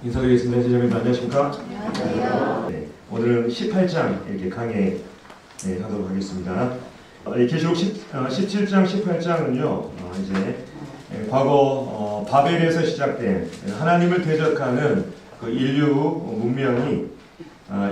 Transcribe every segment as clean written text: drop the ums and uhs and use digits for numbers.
인사드리겠습니다. 시청자분들 안녕하십니까? 안녕하세요. 네, 오늘은 18장 이렇게 강의하도록 하겠습니다. 계시록 17장, 18장은요, 이제 과거 바벨에서 시작된 하나님을 대적하는 그 인류 문명이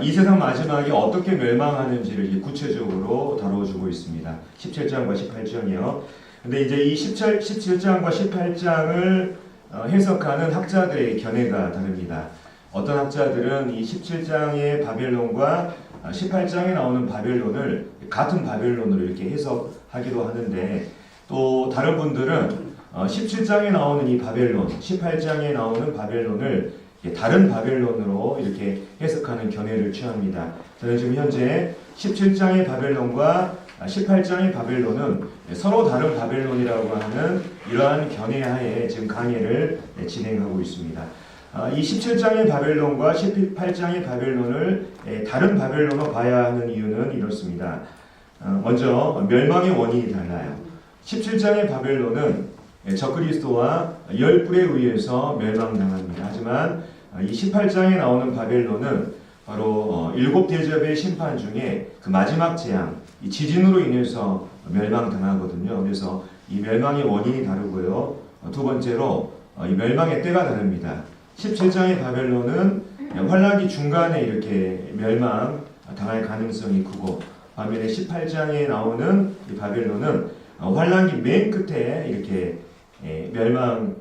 이 세상 마지막에 어떻게 멸망하는지를 구체적으로 다뤄주고 있습니다. 17장과 18장이요. 근데 이제 이 17장과 18장을 해석하는 학자들의 견해가 다릅니다. 어떤 학자들은 이 17장의 바벨론과 18장에 나오는 바벨론을 같은 바벨론으로 이렇게 해석하기도 하는데, 또 다른 분들은 17장에 나오는 이 바벨론, 18장에 나오는 바벨론을 다른 바벨론으로 이렇게 해석하는 견해를 취합니다. 저는 지금 현재 17장의 바벨론과 18장의 바벨론은 서로 다른 바벨론이라고 하는 이러한 견해하에 지금 강의를 진행하고 있습니다. 이 17장의 바벨론과 18장의 바벨론을 다른 바벨론으로 봐야 하는 이유는 이렇습니다. 먼저 멸망의 원인이 달라요. 17장의 바벨론은 적그리스도와 열불에 의해서 멸망당합니다. 하지만 이 18장에 나오는 바벨론은 바로 일곱 대접의 심판 중에 그 마지막 재앙, 이 지진으로 인해서 멸망당하거든요. 그래서 이 멸망의 원인이 다르고요. 두 번째로 이 멸망의 때가 다릅니다. 17장의 바벨론은 환란기 중간에 이렇게 멸망당할 가능성이 크고, 반면에 18장에 나오는 이 바벨론은 환란기 맨 끝에 이렇게 멸망하는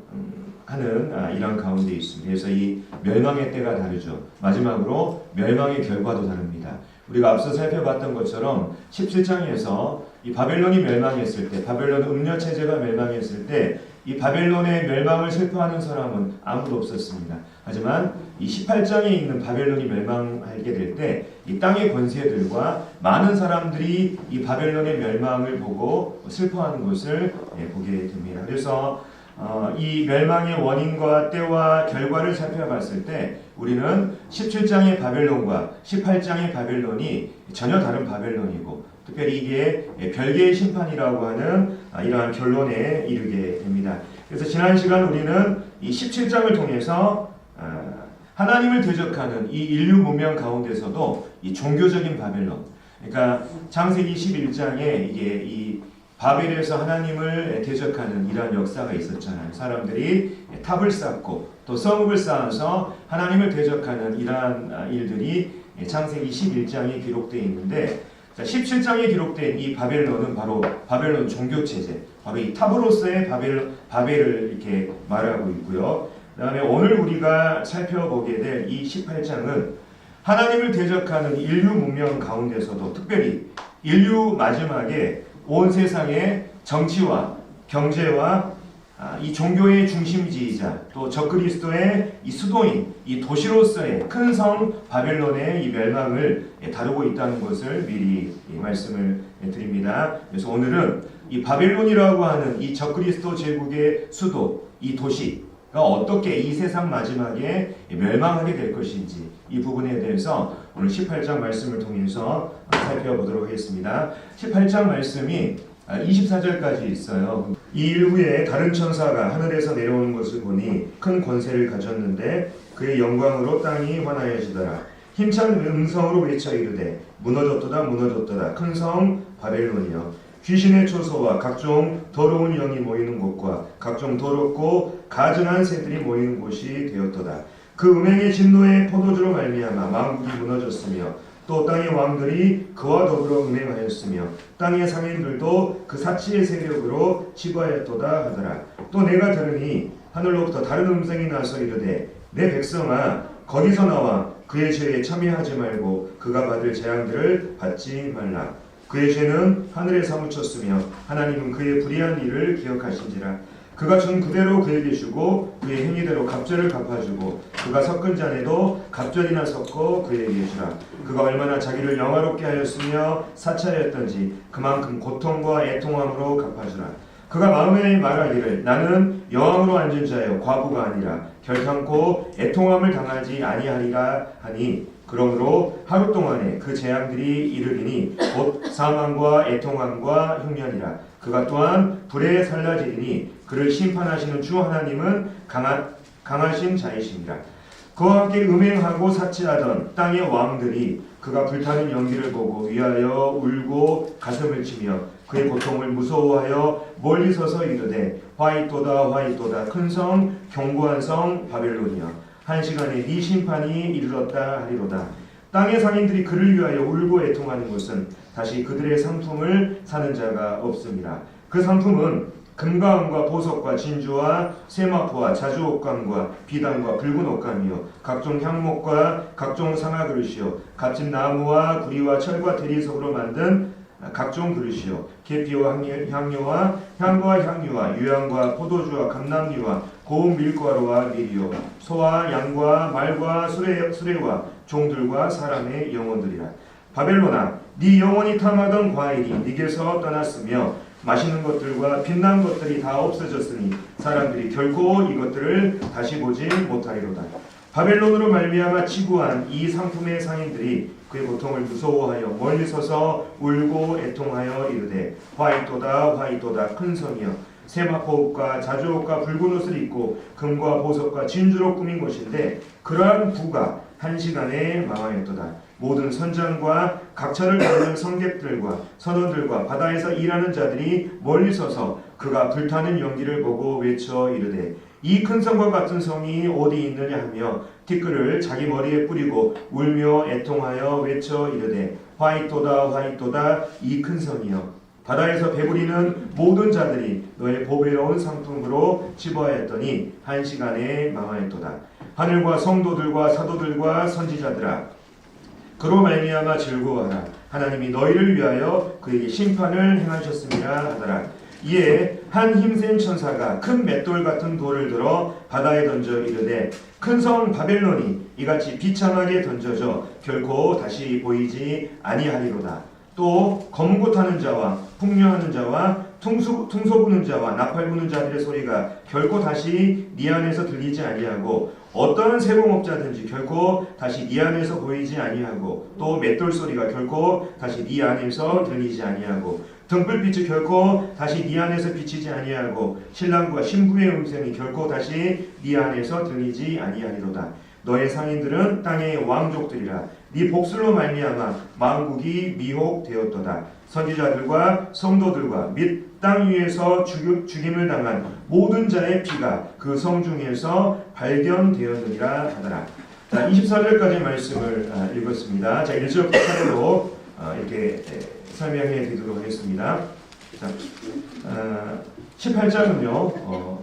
이런 가운데 있습니다. 그래서 이 멸망의 때가 다르죠. 마지막으로 멸망의 결과도 다릅니다. 우리가 앞서 살펴봤던 것처럼 17장에서 이 바벨론이 멸망했을 때, 바벨론 음녀 체제가 멸망했을 때 이 바벨론의 멸망을 슬퍼하는 사람은 아무도 없었습니다. 하지만 이 18장에 있는 바벨론이 멸망하게 될 때 이 땅의 권세들과 많은 사람들이 이 바벨론의 멸망을 보고 슬퍼하는 것을 보게 됩니다. 그래서 이 멸망의 원인과 때와 결과를 살펴봤을 때 우리는 17장의 바벨론과 18장의 바벨론이 전혀 다른 바벨론이고, 특별히 이게 별개의 심판이라고 하는 이러한 결론에 이르게 됩니다. 그래서 지난 시간 우리는 이 17장을 통해서 하나님을 대적하는 이 인류 문명 가운데서도 이 종교적인 바벨론, 그러니까 창세기 11장에 이게 이 바벨에서 하나님을 대적하는 이러한 역사가 있었잖아요. 사람들이 탑을 쌓고 또 성읍을 쌓아서 하나님을 대적하는 이러한 일들이 창세기 11장에 기록되어 있는데, 17장에 기록된 이 바벨론은 바로 바벨론 종교체제, 바로 이 탑으로서의 바벨을 이렇게 말하고 있고요. 그 다음에 오늘 우리가 살펴보게 될 이 18장은 하나님을 대적하는 인류 문명 가운데서도 특별히 인류 마지막에 온 세상의 정치와 경제와 이 종교의 중심지이자 또 적그리스도의 이 수도인 이 도시로서의 큰 성 바벨론의 이 멸망을 다루고 있다는 것을 미리 말씀을 드립니다. 그래서 오늘은 이 바벨론이라고 하는 이 적그리스도 제국의 수도, 이 도시가 어떻게 이 세상 마지막에 멸망하게 될 것인지 이 부분에 대해서 오늘 18장 말씀을 통해서 살펴보도록 하겠습니다. 18장 말씀이 24절까지 있어요. 이 일 후에 다른 천사가 하늘에서 내려오는 것을 보니 큰 권세를 가졌는데 그의 영광으로 땅이 환하여지더라. 힘찬 음성으로 외쳐 이르되 무너졌도다 무너졌도다 큰 성 바벨론이여, 귀신의 초소와 각종 더러운 영이 모이는 곳과 각종 더럽고 가증한 새들이 모이는 곳이 되었도다. 그 음행의 진노의 포도주로 말미암아 만국이 무너졌으며 또 땅의 왕들이 그와 더불어 음행하였으며 땅의 상인들도 그 사치의 세력으로 치부하였도다 하더라. 또 내가 들으니 하늘로부터 다른 음성이 나서 이르되 내 백성아 거기서 나와 그의 죄에 참여하지 말고 그가 받을 재앙들을 받지 말라. 그의 죄는 하늘에 사무쳤으며 하나님은 그의 불의한 일을 기억하신지라. 그가 준 그대로 그에게 주고 그의 행위대로 갑절을 갚아주고 그가 섞은 잔에도 갑절이나 섞어 그에게 주라. 그가 얼마나 자기를 영화롭게 하였으며 사찰하였던지 그만큼 고통과 애통함으로 갚아주라. 그가 마음에 말하기를 나는 여왕으로 앉은 자여 과부가 아니라 결탄코 애통함을 당하지 아니하리라 하니, 그러므로 하루 동안에 그 재앙들이 이르리니 곧 사망과 애통함과 흉년이라. 그가 또한 불에 살라지리니 그를 심판하시는 주 하나님은 강하신 자이시니라. 그와 함께 음행하고 사치하던 땅의 왕들이 그가 불타는 연기를 보고 위하여 울고 가슴을 치며 그의 고통을 무서워하여 멀리 서서 이르되 화이토다 화이토다 큰 성 견고한 성 바벨론이여 한 시간에 네 심판이 이르렀다 하리로다. 땅의 상인들이 그를 위하여 울고 애통하는 것은 다시 그들의 상품을 사는 자가 없음이라. 그 상품은 금과 은과 보석과 진주와 세마포와 자주옥감과 비단과 붉은 옷감이요 각종 향목과 각종 상아 그릇이요 값진 나무와 구리와 철과 대리석으로 만든 각종 그릇이요 계피와 향료와 향과 향유와 유향과 포도주와 감람류와 고운 밀가루와 밀이요 소와 양과 말과 수레와 종들과 사람의 영혼들이라. 바벨론아 네 영혼이 탐하던 과일이 네게서 떠났으며 맛있는 것들과 빛난 것들이 다 없어졌으니 사람들이 결코 이것들을 다시 보지 못하리로다. 바벨론으로 말미암아 치부한 이 상품의 상인들이 그의 고통을 무서워하여 멀리 서서 울고 애통하여 이르되 화이토다 화이토다 큰 성이여 세마포옷과 자주옷과 붉은 옷을 입고 금과 보석과 진주로 꾸민 것인데 그러한 부가 한 시간에 망하였도다. 모든 선장과 각처를 다니는 성객들과 선원들과 바다에서 일하는 자들이 멀리 서서 그가 불타는 연기를 보고 외쳐 이르되 이 큰 성과 같은 성이 어디 있느냐 하며 티끌을 자기 머리에 뿌리고 울며 애통하여 외쳐 이르되 화이토다 화이토다 이 큰 성이여 바다에서 배부리는 모든 자들이 너의 보배로운 상품으로 치부하였더니 한 시간에 망하였도다. 하늘과 성도들과 사도들과 선지자들아 그로 말미암아 즐거워하라. 하나님이 너희를 위하여 그에게 심판을 행하셨음이라 하더라. 이에 한 힘센 천사가 큰 맷돌 같은 돌을 들어 바다에 던져 이르되 큰 성 바벨론이 이같이 비참하게 던져져 결코 다시 보이지 아니하리로다. 또 검고 타는 자와 풍류하는 자와 퉁소 부는 자와 나팔 부는 자들의 소리가 결코 다시 네 안에서 들리지 아니하고 어떠한 세공업자든지 결코 다시 네 안에서 보이지 아니하고 또 맷돌 소리가 결코 다시 네 안에서 들리지 아니하고 등불빛이 결코 다시 네 안에서 비치지 아니하고 신랑과 신부의 음성이 결코 다시 네 안에서 들리지 아니하리로다. 너의 상인들은 땅의 왕족들이라. 네 복술로 말미암아 만국이 미혹되었도다. 선지자들과 성도들과 및 땅 위에서 죽임을 당한 모든 자의 피가 그 성 중에서 발견되었느니라 하더라. 자, 24절까지 말씀을 읽었습니다. 자, 1절부터 8절로 이렇게 설명해 드리도록 하겠습니다. 자, 18장은요.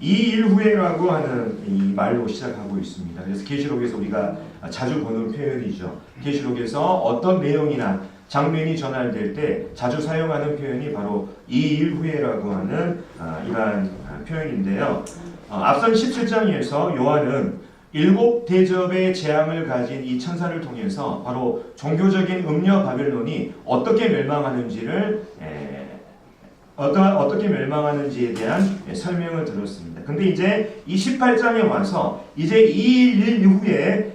이 일 후에라고 하는 이 말로 시작하고 있습니다. 그래서 계시록에서 우리가 자주 보는 표현이죠. 계시록에서 어떤 내용이나 장면이 전달될 때 자주 사용하는 표현이 바로 이 일 후에라고 하는 이러한 표현인데요. 앞선 17장에서 요한은 7 대접의 재앙을 가진 이 천사를 통해서 바로 종교적인 음녀 바벨론이 어떻게 멸망하는지를 어떻게 멸망하는지에 대한 설명을 들었습니다. 근데 이제 이 18장에 와서 이제 이 일 이후에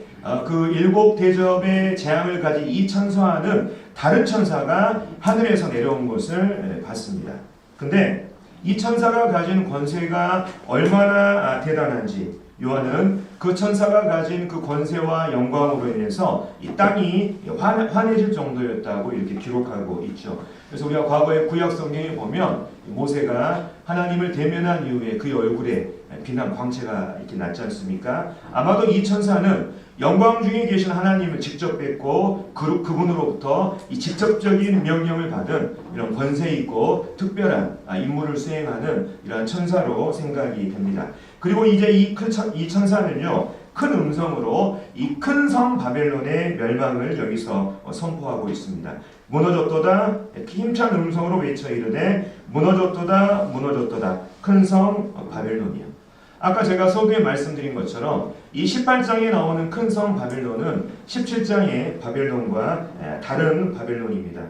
그 7 대접의 재앙을 가진 이 천사는 다른 천사가 하늘에서 내려온 것을 봤습니다. 근데 이 천사가 가진 권세가 얼마나 대단한지 요한은 그 천사가 가진 그 권세와 영광으로 인해서 이 땅이 환해질 정도였다고 이렇게 기록하고 있죠. 그래서 우리가 과거의 구약 성경에 보면 모세가 하나님을 대면한 이후에 그의 얼굴에 빛난 광채가 이렇게 났지 않습니까? 아마도 이 천사는 영광 중에 계신 하나님을 직접 뵙고 그분으로부터 이 직접적인 명령을 받은 이런 권세 있고 특별한 임무를 수행하는 이러한 천사로 생각이 됩니다. 그리고 이제 이 천사는요, 큰 음성으로 이 큰 성 바벨론의 멸망을 여기서 선포하고 있습니다. 무너졌도다, 힘찬 음성으로 외쳐 이르되 무너졌도다 무너졌도다 큰 성 바벨론이요. 아까 제가 서두에 말씀드린 것처럼 이 18장에 나오는 큰 성 바벨론은 17장의 바벨론과 다른 바벨론입니다.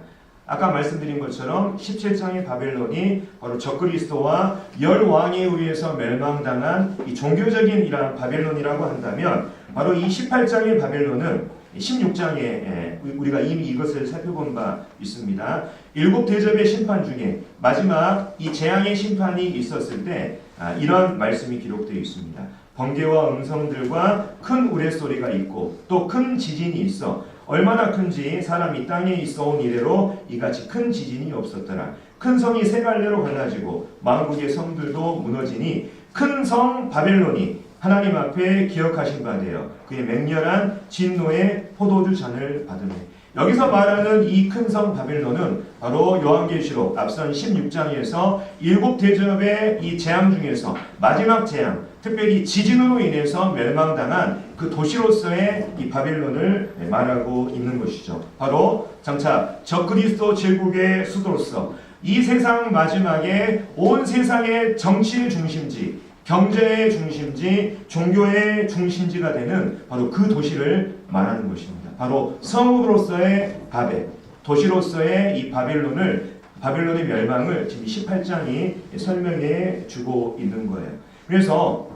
아까 말씀드린 것처럼 17장의 바벨론이 바로 적그리스도와 열 왕에 의해서 멸망당한 이 종교적인 이러한 바벨론이라고 한다면 바로 이 18장의 바벨론은 16장에 우리가 이미 이것을 살펴본 바 있습니다. 7 대접의 심판 중에 마지막 이 재앙의 심판이 있었을 때 이런 말씀이 기록되어 있습니다. 번개와 음성들과 큰 우레소리가 있고 또 큰 지진이 있어 얼마나 큰지 사람이 땅에 있어온 이래로 이같이 큰 지진이 없었더라. 큰 성이 세 갈래로 갈라지고 만국의 성들도 무너지니 큰 성 바벨론이 하나님 앞에 기억하신 바 되어 그의 맹렬한 진노의 포도주 잔을 받으며. 여기서 말하는 이 큰 성 바벨론은 바로 요한계시록 앞선 16장에서 7대접의 이 재앙 중에서 마지막 재앙, 특별히 지진으로 인해서 멸망당한 그 도시로서의 이 바벨론을 말하고 있는 것이죠. 바로 장차 적그리스도 제국의 수도로서 이 세상 마지막에 온 세상의 정치의 중심지, 경제의 중심지, 종교의 중심지가 되는 바로 그 도시를 말하는 것입니다. 바로 성으로서의 바벨, 도시로서의 이 바벨론의 멸망을 지금 18장이 설명해 주고 있는 거예요. 그래서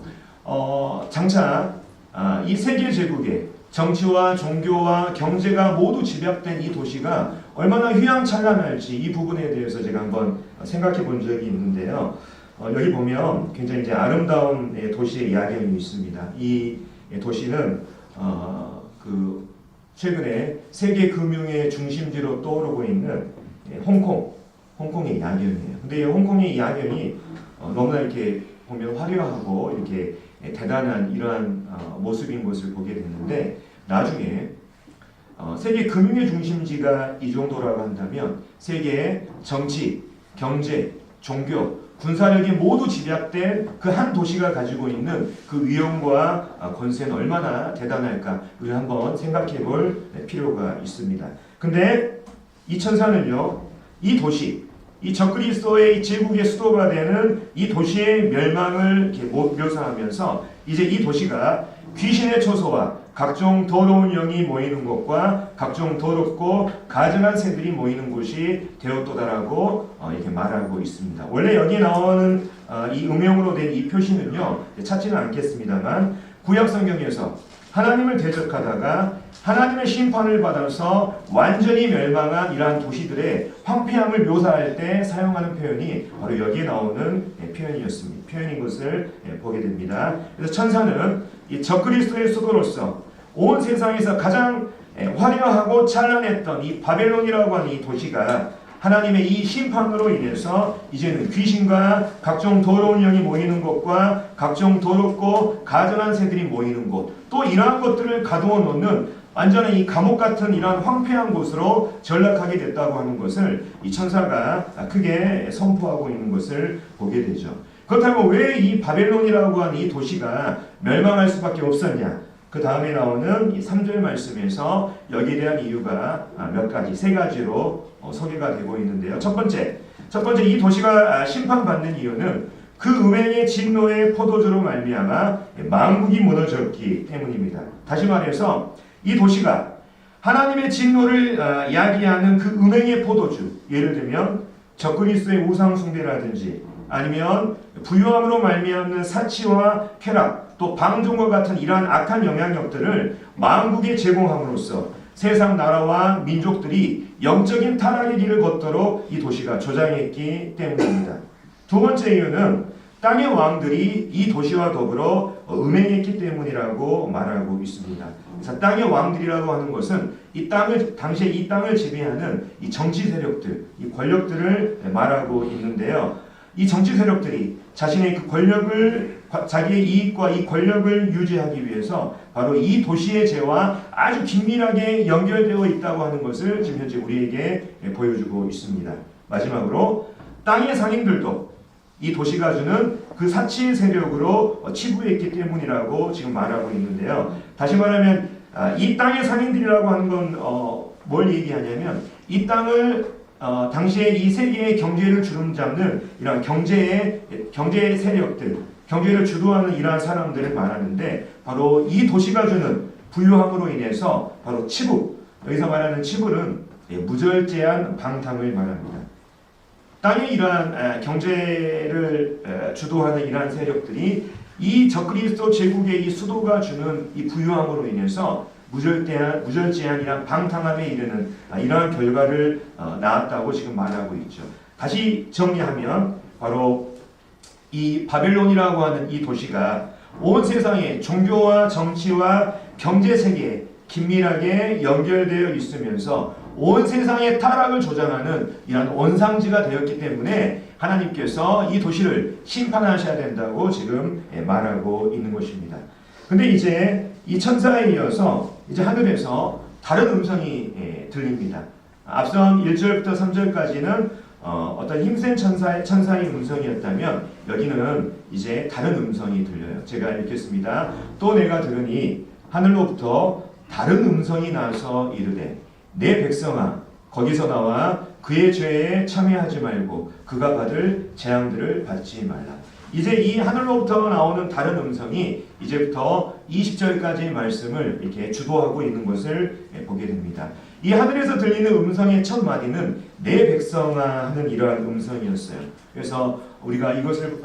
장차 이 세계 제국의 정치와 종교와 경제가 모두 집약된 이 도시가 얼마나 휘황찬란할지 이 부분에 대해서 제가 한번 생각해 본 적이 있는데요. 여기 보면 굉장히 이제 아름다운 도시의 이야기가 있습니다. 이 도시는 최근에 세계 금융의 중심지로 떠오르고 있는 홍콩의 야경이에요. 근데 이 홍콩의 야경이 너무나 이렇게 보면 화려하고 이렇게 대단한 이러한 모습인 것을 보게 됐는데 나중에 세계 금융의 중심지가 이 정도라고 한다면 세계의 정치, 경제, 종교, 군사력이 모두 집약된 그 한 도시가 가지고 있는 그 위엄과 권세는 얼마나 대단할까 우리 한번 생각해 볼 필요가 있습니다. 근데 이 천사는요, 이 도시, 이 적그리스도의 제국의 수도가 되는 이 도시의 멸망을 이렇게 묘사하면서 이제 이 도시가 귀신의 초소와 각종 더러운 영이 모이는 곳과 각종 더럽고 가증한 새들이 모이는 곳이 되었도다라고 이렇게 말하고 있습니다. 원래 여기 나오는 이 음영으로 된 이 표시는요, 찾지는 않겠습니다만 구약 성경에서 하나님을 대적하다가 하나님의 심판을 받아서 완전히 멸망한 이러한 도시들의 황폐함을 묘사할 때 사용하는 표현이 바로 여기에 나오는 표현인 것을 보게 됩니다. 그래서 천사는 이 적그리스도의 수도로서 온 세상에서 가장 화려하고 찬란했던 이 바벨론이라고 하는 이 도시가 하나님의 이 심판으로 인해서 이제는 귀신과 각종 더러운 영이 모이는 곳과 각종 더럽고 가증한 새들이 모이는 곳, 또 이러한 것들을 가두어 놓는 완전히 이 감옥 같은 이러한 황폐한 곳으로 전락하게 됐다고 하는 것을 이 천사가 크게 선포하고 있는 것을 보게 되죠. 그렇다면 왜 이 바벨론이라고 하는 이 도시가 멸망할 수밖에 없었냐? 그 다음에 나오는 이 3절 말씀에서 여기에 대한 이유가 몇 가지, 세 가지로 소개가 되고 있는데요. 첫 번째 이 도시가 심판받는 이유는 그 음행의 진노의 포도주로 말미암아 만국이 무너졌기 때문입니다. 다시 말해서 이 도시가 하나님의 진노를 야기하는 그 음행의 포도주, 예를 들면 적그리스도의 우상 숭배라든지 아니면 부유함으로 말미암는 사치와 쾌락, 또 방종과 같은 이러한 악한 영향력들을 만국에 제공함으로써 세상 나라와 민족들이 영적인 타락의 길을 걷도록 이 도시가 조장했기 때문입니다. 두 번째 이유는 땅의 왕들이 이 도시와 더불어 음행했기 때문이라고 말하고 있습니다. 그래서 땅의 왕들이라고 하는 것은 당시에 이 땅을 지배하는 이 정치 세력들, 이 권력들을 말하고 있는데요. 이 정치 세력들이 자신의 그 권력을, 자기의 이익과 이 권력을 유지하기 위해서 바로 이 도시의 죄와 아주 긴밀하게 연결되어 있다고 하는 것을 지금 현재 우리에게 보여주고 있습니다. 마지막으로 땅의 상인들도 이 도시가 주는 그 사치 세력으로 치부했기 때문이라고 지금 말하고 있는데요. 다시 말하면 이 땅의 상인들이라고 하는 건 뭘 얘기하냐면 이 땅을 당시에 이 세계의 경제를 주름잡는 이러한 경제 세력들, 경제를 주도하는 이러한 사람들을 말하는데 바로 이 도시가 주는 부유함으로 인해서 바로 치부, 여기서 말하는 치부는 무절제한 방탕을 말합니다. 땅의 이러한 경제를 주도하는 이러한 세력들이 이 적그리스도 제국의 이 수도가 주는 이 부유함으로 인해서 무절제한 이러한 방탕함에 이르는 이러한 결과를 낳았다고 지금 말하고 있죠. 다시 정리하면 바로 이 바벨론이라고 하는 이 도시가 온 세상에 종교와 정치와 경제 세계에 긴밀하게 연결되어 있으면서 온 세상의 타락을 조장하는 이러한 원상지가 되었기 때문에 하나님께서 이 도시를 심판하셔야 된다고 지금 말하고 있는 것입니다. 근데 이제 이 천사에 이어서 이제 하늘에서 다른 음성이 들립니다. 앞선 1절부터 3절까지는 어떤 힘센 천사의 음성이었다면 여기는 이제 다른 음성이 들려요. 제가 읽겠습니다. 또 내가 들으니 하늘로부터 다른 음성이 나서 이르되 내 백성아 거기서 나와 그의 죄에 참여하지 말고 그가 받을 재앙들을 받지 말라. 이제 이 하늘로부터 나오는 다른 음성이 이제부터 20절까지의 말씀을 이렇게 주도하고 있는 것을 보게 됩니다. 이 하늘에서 들리는 음성의 첫 마디는 내 백성아 하는 이러한 음성이었어요. 그래서 우리가 이것을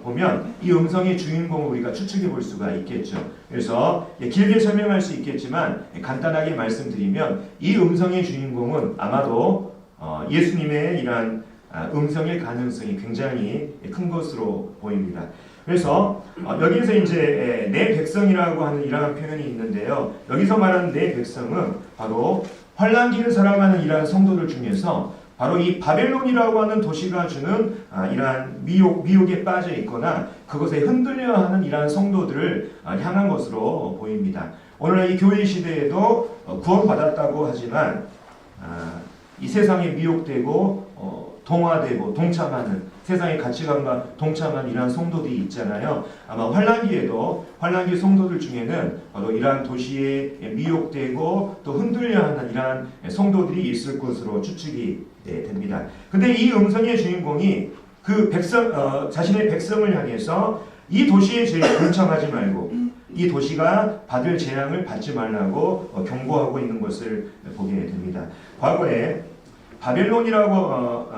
보면 이 음성의 주인공을 우리가 추측해 볼 수가 있겠죠. 그래서 길게 설명할 수 있겠지만 간단하게 말씀드리면 이 음성의 주인공은 아마도 예수님의 이러한 음성일 가능성이 굉장히 큰 것으로 보입니다. 그래서 여기에서 이제 내 백성이라고 하는 이러한 표현이 있는데요. 여기서 말하는 내 백성은 바로 환난기를 살아가는 이러한 성도들 중에서 바로 이 바벨론이라고 하는 도시가 주는 이러한 미혹에 빠져 있거나 그것에 흔들려하는 이러한 성도들을 향한 것으로 보입니다. 오늘 이 교회 시대에도 구원받았다고 하지만 이 세상에 미혹되고 동화되고 동참하는 세상의 가치관과 동참하는 이러한 성도들이 있잖아요. 아마 환난기에도 환난기 성도들 중에는 바로 이러한 도시에 미혹되고 또 흔들려하는 이러한 성도들이 있을 것으로 추측이 됩니다. 근데 이 음성의 주인공이 그 자신의 백성을 향해서 이 도시의 죄에 동참하지 말고 이 도시가 받을 재앙을 받지 말라고 경고하고 있는 것을 보게 됩니다. 과거에 바벨론이라고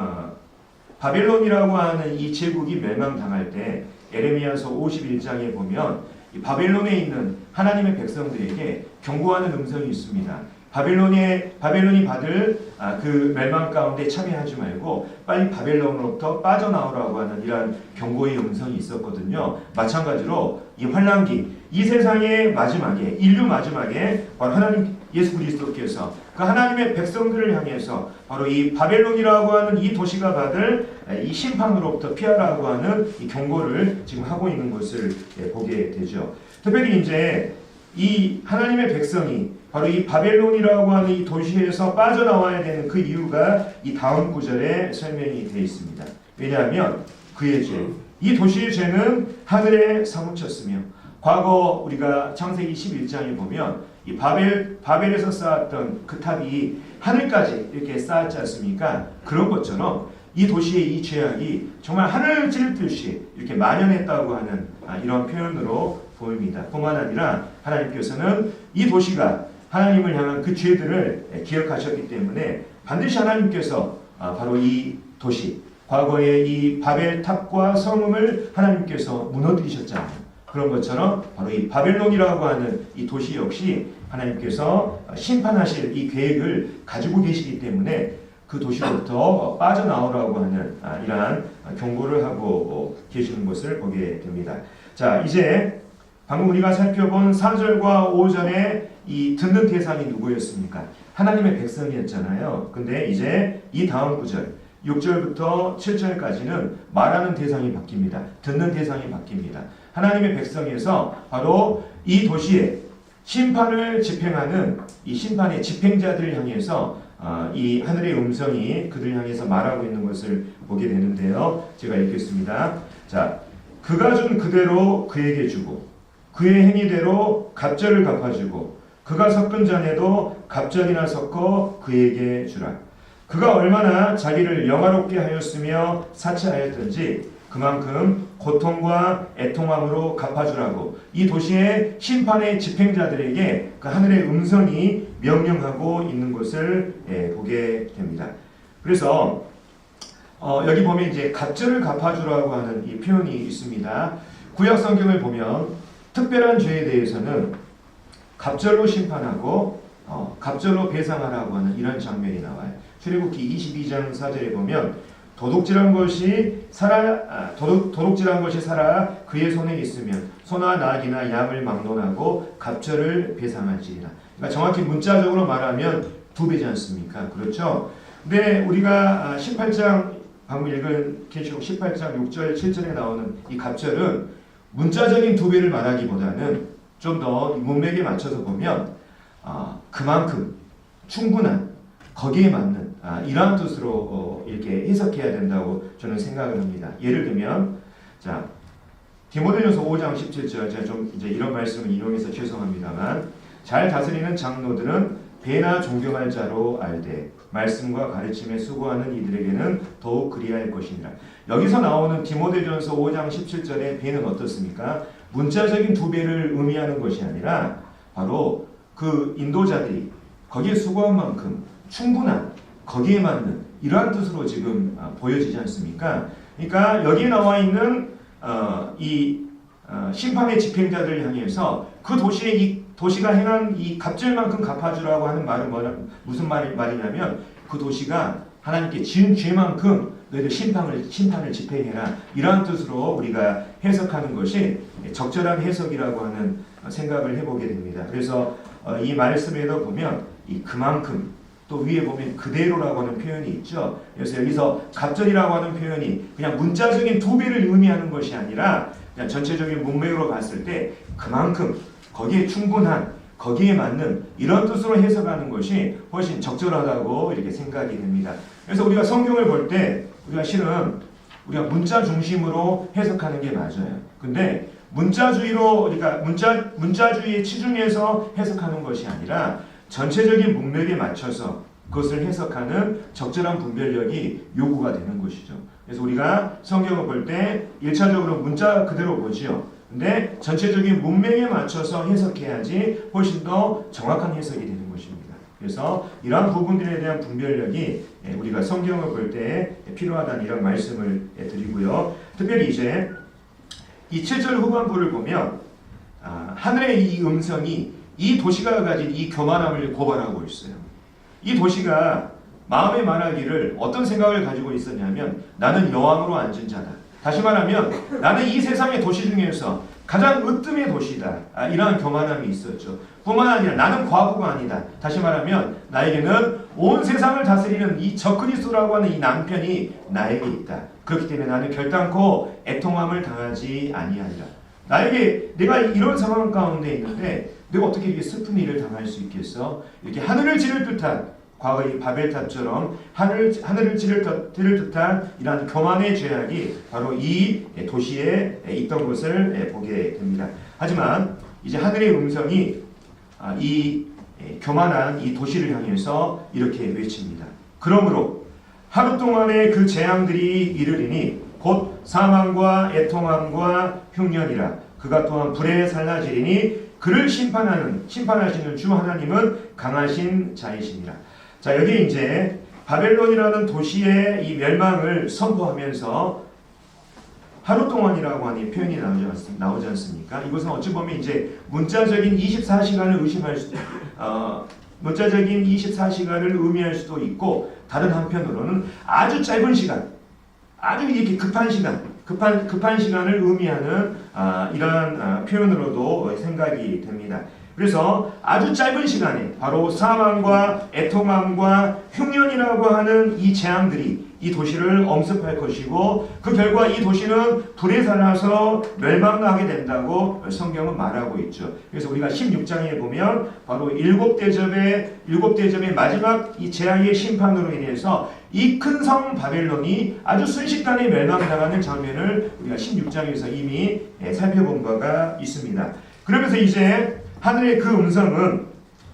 하는 이 제국이 멸망당할 때 에레미야서 51장에 보면 이 바벨론에 있는 하나님의 백성들에게 경고하는 음성이 있습니다. 바벨론이 받을 그 멸망 가운데 참여하지 말고 빨리 바벨론으로부터 빠져나오라고 하는 이러한 경고의 음성이 있었거든요. 마찬가지로 이 환난기, 이 세상의 마지막에, 인류 마지막에 바로 하나님 예수 그리스도께서 그 하나님의 백성들을 향해서 바로 이 바벨론이라고 하는 이 도시가 받을 이 심판으로부터 피하라고 하는 이 경고를 지금 하고 있는 것을 보게 되죠. 특별히 이제 이 하나님의 백성이 바로 이 바벨론이라고 하는 이 도시에서 빠져나와야 되는 그 이유가 이 다음 구절에 설명이 되어 있습니다. 왜냐하면 그의 죄, 이 도시의 죄는 하늘에 사무쳤으며 과거 우리가 창세기 11장에 보면 이 바벨에서 쌓았던 그 탑이 하늘까지 이렇게 쌓았지 않습니까? 그런 것처럼 이 도시의 이 죄악이 정말 하늘을 찌르듯이 이렇게 만연했다고 하는 이런 표현으로 보입니다. 뿐만 아니라 하나님께서는 이 도시가 하나님을 향한 그 죄들을 기억하셨기 때문에 반드시 하나님께서 바로 이 도시, 과거의 이 바벨 탑과 성읍을 하나님께서 무너뜨리셨잖아요. 그런 것처럼 바로 이 바벨론이라고 하는 이 도시 역시 하나님께서 심판하실 이 계획을 가지고 계시기 때문에 그 도시로부터 빠져나오라고 하는 이러한 경고를 하고 계시는 것을 보게 됩니다. 자, 이제 방금 우리가 살펴본 4절과 5절의 이 듣는 대상이 누구였습니까? 하나님의 백성이었잖아요. 근데 이제 이 다음 구절 6절부터 7절까지는 말하는 대상이 바뀝니다. 듣는 대상이 바뀝니다. 하나님의 백성에서 바로 이 도시에 심판을 집행하는 이 심판의 집행자들을 향해서 이 하늘의 음성이 그들 향해서 말하고 있는 것을 보게 되는데요. 제가 읽겠습니다. 자, 그가 준 그대로 그에게 주고 그의 행위대로 갑절을 갚아주고 그가 섞은 잔에도 갑절이나 섞어 그에게 주라. 그가 얼마나 자기를 영화롭게 하였으며 사치하였든지 그만큼 고통과 애통함으로 갚아주라고 이 도시의 심판의 집행자들에게 그 하늘의 음성이 명령하고 있는 것을 보게 됩니다. 그래서 여기 보면 이제 갑절을 갚아주라고 하는 이 표현이 있습니다. 구약 성경을 보면 특별한 죄에 대해서는 갑절로 심판하고 갑절로 배상하라고 하는 이런 장면이 나와요. 출애굽기 22장 4절에 보면 도둑질한 것이 살아 그의 손에 있으면 소나 낙이나 양을 막론하고 갑절을 배상할지니라. 그러니까 정확히 문자적으로 말하면 2배지 않습니까? 그렇죠? 근데 우리가 18장 방금 읽은 계시록 18장 6절 7절에 나오는 이 갑절은 문자적인 2배를 말하기보다는 좀 더 문맥에 맞춰서 보면 그만큼 충분한 거기에 맞는 이러한 뜻으로 이렇게 해석해야 된다고 저는 생각을 합니다. 예를 들면 자 디모데전서 5장 17절 제가 좀 이제 이런 말씀을 인용해서 죄송합니다만 잘 다스리는 장로들은 배나 존경할 자로 알되 말씀과 가르침에 수고하는 이들에게는 더욱 그리할 것이니라. 여기서 나오는 디모데전서 5장 17절의 배는 어떻습니까? 문자적인 2배를 의미하는 것이 아니라 바로 그 인도자들이 거기에 수고한 만큼 충분한 거기에 맞는 이러한 뜻으로 지금 보여지지 않습니까? 그러니까 여기에 나와 있는 심판의 집행자들을 향해서 그 도시가 행한 이 갑절만큼 갚아주라고 하는 말은 무슨 말이냐면 그 도시가 하나님께 지은 죄만큼 너희들 심판을 집행해라 이러한 뜻으로 우리가 해석하는 것이 적절한 해석이라고 하는 생각을 해보게 됩니다. 그래서 이 말씀에도 보면 이 그만큼 또 위에 보면 그대로라고 하는 표현이 있죠. 그래서 여기서 갑절이라고 하는 표현이 그냥 문자적인 2배를 의미하는 것이 아니라 그냥 전체적인 문맥으로 봤을 때 그만큼 거기에 충분한 거기에 맞는 이런 뜻으로 해석하는 것이 훨씬 적절하다고 이렇게 생각이 됩니다. 그래서 우리가 성경을 볼 때 우리가 실은 우리가 문자 중심으로 해석하는 게 맞아요. 근데 그러니까 문자주의에 치중해서 해석하는 것이 아니라 전체적인 문맥에 맞춰서 그것을 해석하는 적절한 분별력이 요구가 되는 것이죠. 그래서 우리가 성경을 볼 때 1차적으로 문자 그대로 보지요. 근데 전체적인 문맥에 맞춰서 해석해야지 훨씬 더 정확한 해석이 되는 것입니다. 그래서 이러한 부분들에 대한 분별력이 우리가 성경을 볼 때 필요하다는 이런 말씀을 드리고요. 특별히 이제 이 7절 후반부를 보면 하늘의 이 음성이 이 도시가 가진 이 교만함을 고발하고 있어요. 이 도시가 마음에 말하기를 어떤 생각을 가지고 있었냐면 나는 여왕으로 앉은 자다. 다시 말하면 나는 이 세상의 도시 중에서 가장 으뜸의 도시다. 이러한 교만함이 있었죠. 뿐만 아니라 나는 과부가 아니다. 다시 말하면 나에게는 온 세상을 다스리는 이 적그리스도라고 하는 이 남편이 나에게 있다. 그렇기 때문에 나는 결단코 애통함을 당하지 아니하리라. 내가 이런 상황 가운데 있는데 내가 어떻게 이렇게 슬픈 일을 당할 수 있겠어? 이렇게 하늘을 찌를 듯한 과거의 바벨탑처럼 하늘을 찌를 듯한 이러한 교만의 죄악이 바로 이 도시에 있던 것을 보게 됩니다. 하지만 이제 하늘의 음성이 이 교만한 이 도시를 향해서 이렇게 외칩니다. 그러므로 하루 동안의 그 재앙들이 이르리니 곧 사망과 애통함과 흉년이라. 그가 또한 불에 살라지리니 그를 심판하시는 주 하나님은 강하신 자이시니라. 자, 여기 이제 바벨론이라는 도시의 이 멸망을 선포하면서 하루 동안이라고 하는 표현이 나오지 않습니까? 이것은 어찌 보면 이제 문자적인 24시간을 문자적인 24시간을 의미할 수도 있고, 다른 한편으로는 아주 짧은 시간, 아주 이렇게 급한 시간을 의미하는 이러한 표현으로도 생각이 됩니다. 그래서 아주 짧은 시간에 바로 사망과 애통함과 흉년이라고 하는 이 재앙들이 이 도시를 엄습할 것이고, 그 결과 이 도시는 불에 살아서 멸망하게 된다고 성경은 말하고 있죠. 그래서 우리가 16장에 보면 바로 일곱 대접의 마지막 이 재앙의 심판으로 인해서 이 큰 성 바벨론이 아주 순식간에 멸망당하는 장면을 우리가 16장에서 이미 살펴본 바가 있습니다. 그러면서 이제 하늘의 그 음성은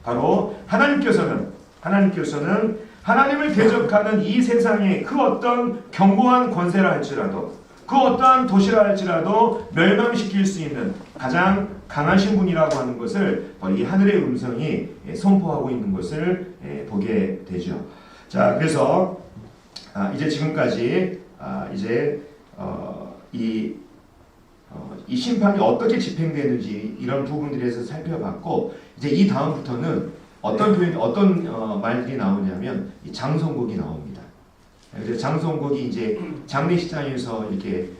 바로 하나님께서는 하나님을 대적하는 이 세상의 그 어떤 견고한 권세라 할지라도, 그 어떠한 도시라 할지라도 멸망시킬 수 있는 가장 강하신 분이라고 하는 것을 이 하늘의 음성이 선포하고 있는 것을 보게 되죠. 자, 그래서 이제 지금까지 이 심판이 어떻게 집행되는지 이런 부분들에서 살펴봤고, 이제 이 다음부터는 어떤 말들이 나오냐면 이 장성곡이 나옵니다. 그래서 장송곡이 이제 장례식장에서 이렇게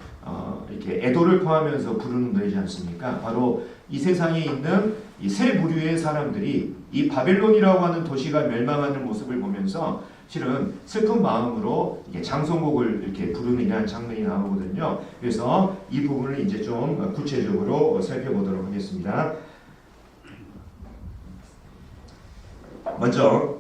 애도를 표하면서 부르는 노래지 않습니까? 바로 이 세상에 있는 이 세 부류의 사람들이 이 바벨론이라고 하는 도시가 멸망하는 모습을 보면서 실은 슬픈 마음으로 이게 장송곡을 이렇게 부르는 이러한 장면이 나오거든요. 그래서 이 부분을 이제 좀 구체적으로 살펴보도록 하겠습니다. 먼저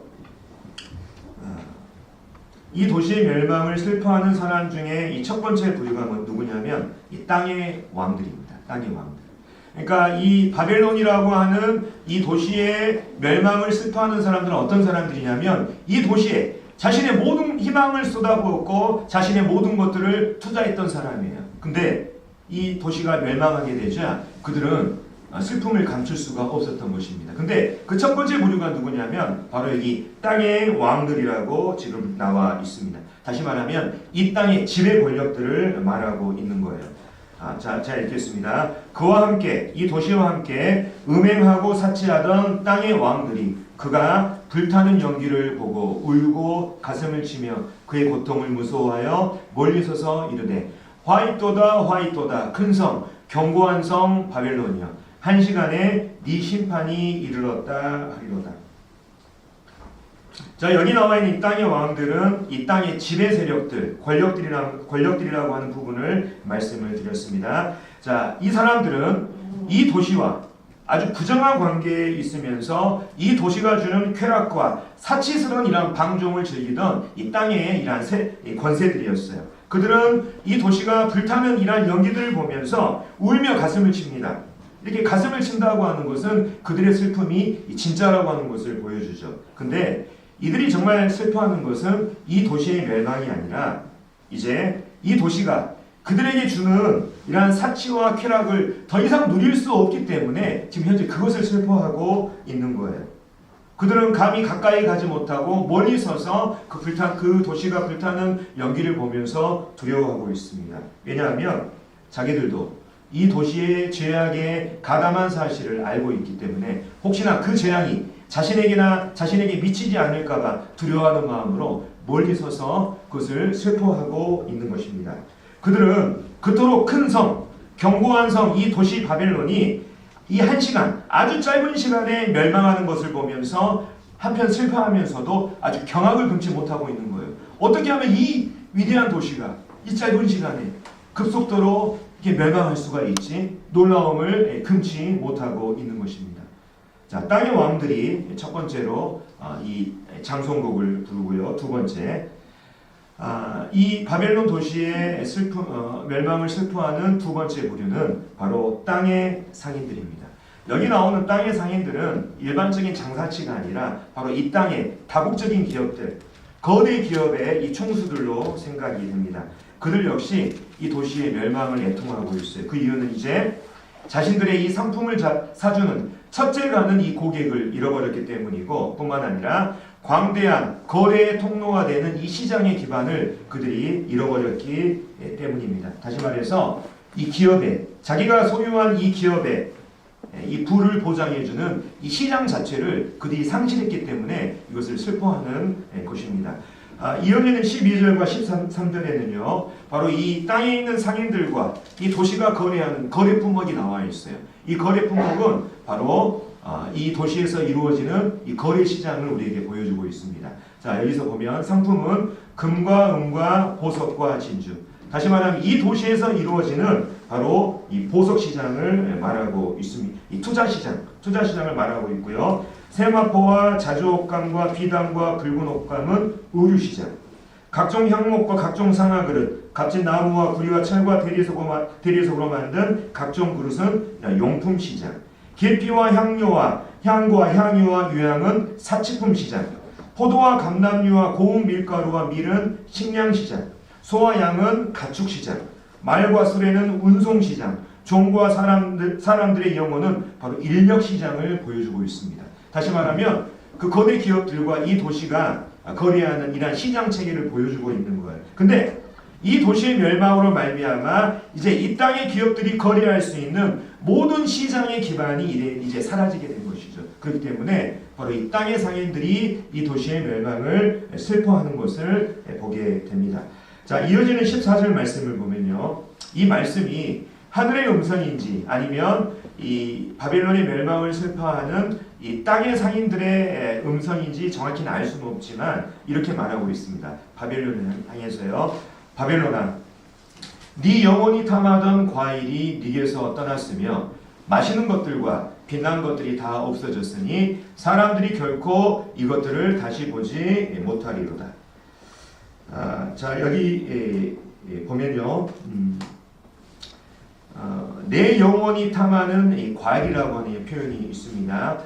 이 도시의 멸망을 슬퍼하는 사람 중에 이 첫 번째 부류가 누구냐면 이 땅의 왕들입니다. 땅의 왕들. 그러니까 이 바벨론이라고 하는 이 도시의 멸망을 슬퍼하는 사람들은 어떤 사람들이냐면 이 도시에 자신의 모든 희망을 쏟아부었고 자신의 모든 것들을 투자했던 사람이에요. 근데 이 도시가 멸망하게 되자 그들은 슬픔을 감출 수가 없었던 것입니다. 근데 그 첫 번째 부류가 누구냐면 바로 여기 땅의 왕들이라고 지금 나와 있습니다. 다시 말하면 이 땅의 지배 권력들을 말하고 있는 거예요. 자 읽겠습니다. 그와 함께 이 도시와 함께 음행하고 사치하던 땅의 왕들이 그가 불타는 연기를 보고 울고 가슴을 치며 그의 고통을 무서워하여 멀리 서서 이르되 화이토다 화이토다 큰 성 견고한 성 바벨론이여 한 시간에 네 심판이 이르렀다 하리로다. 자 여기 나와 있는 이 땅의 왕들은 이 땅의 지배 세력들, 권력들이라고 하는 부분을 말씀을 드렸습니다. 자, 이 사람들은 이 도시와 아주 부정한 관계에 있으면서 이 도시가 주는 쾌락과 사치스러운 이러한 방종을 즐기던 이 땅의 이러한 권세들이었어요. 그들은 이 도시가 불타는 이러한 연기들을 보면서 울며 가슴을 칩니다. 이렇게 가슴을 친다고 하는 것은 그들의 슬픔이 진짜라고 하는 것을 보여주죠. 근데 이들이 정말 슬퍼하는 것은 이 도시의 멸망이 아니라 이제 이 도시가 그들에게 주는 이러한 사치와 쾌락을 더 이상 누릴 수 없기 때문에 지금 현재 그것을 슬퍼하고 있는 거예요. 그들은 감히 가까이 가지 못하고 멀리 서서 그 도시가 불타는 연기를 보면서 두려워하고 있습니다. 왜냐하면 자기들도 이 도시의 죄악의 가담한 사실을 알고 있기 때문에 혹시나 그 재앙이 자신에게 미치지 않을까봐 두려워하는 마음으로 멀리 서서 그것을 슬퍼하고 있는 것입니다. 그들은 그토록 큰 성, 견고한 성, 이 도시 바벨론이 이 한 시간, 아주 짧은 시간에 멸망하는 것을 보면서 한편 슬퍼하면서도 아주 경악을 금치 못하고 있는 거예요. 어떻게 하면 이 위대한 도시가 이 짧은 시간에 급속도로 이렇게 멸망할 수가 있지? 놀라움을 금치 못하고 있는 것입니다. 자, 땅의 왕들이 첫 번째로 이 장송곡을 부르고요. 두 번째, 이 바벨론 도시의 멸망을 슬퍼하는 두 번째 부류는 바로 땅의 상인들입니다. 여기 나오는 땅의 상인들은 일반적인 장사치가 아니라 바로 이 땅의 다국적인 기업들, 거대 기업의 이 총수들로 생각이 됩니다. 그들 역시 이 도시의 멸망을 애통하고 있어요. 그 이유는 이제 자신들의 이 상품을 사주는 첫째 가는 이 고객을 잃어버렸기 때문이고 뿐만 아니라 광대한 거래의 통로가 되는 이 시장의 기반을 그들이 잃어버렸기 때문입니다. 다시 말해서 이 기업에 자기가 소유한 이 기업에 이 부를 보장해주는 이 시장 자체를 그들이 상실했기 때문에 이것을 슬퍼하는 것입니다. 이어지는 12절과 13절에는요 바로 이 땅에 있는 상인들과 이 도시가 거래하는 거래 품목이 나와 있어요. 이 거래 품목은 바로 이 도시에서 이루어지는 이 거래 시장을 우리에게 보여주고 있습니다. 자, 여기서 보면 상품은 금과 은과 보석과 진주. 다시 말하면 이 도시에서 이루어지는 바로 이 보석 시장을 말하고 있습니다. 이 투자 시장을 말하고 있고요. 세마포와 자주옥감과 비단과 붉은 옥감은 의류 시장. 각종 향목과 각종 상아그릇, 값진 나무와 구리와 철과 대리석으로 만든 각종 그릇은 용품 시장. 계피와 향료와 향과 향유와 유향은 사치품 시장. 포도와 감람류와 고운 밀가루와 밀은 식량 시장. 소와 양은 가축 시장. 말과 수레는 운송 시장. 종과 사람들의 영혼은 바로 인력 시장을 보여주고 있습니다. 다시 말하면 그 거대 기업들과 이 도시가 거래하는 이러한 시장 체계를 보여주고 있는 거예요. 근데 이 도시의 멸망으로 말미암아 이제 이 땅의 기업들이 거래할 수 있는 모든 시장의 기반이 이제 사라지게 된 것이죠. 그렇기 때문에 바로 이 땅의 상인들이 이 도시의 멸망을 슬퍼하는 것을 보게 됩니다. 자, 이어지는 14절 말씀을 보면요, 이 말씀이 하늘의 음성인지 아니면 이 바벨론의 멸망을 슬퍼하는 이 땅의 상인들의 음성인지 정확히는 알 수는 없지만 이렇게 말하고 있습니다. 바벨론을 향해서요. 바벨론아, 네 영혼이 탐하던 과일이 네게서 떠났으며 마시는 것들과 빛난 것들이 다 없어졌으니 사람들이 결코 이것들을 다시 보지 못하리로다. 자, 여기 보면요, 내 영혼이 탐하는 이 과일이라고 하는 표현이 있습니다.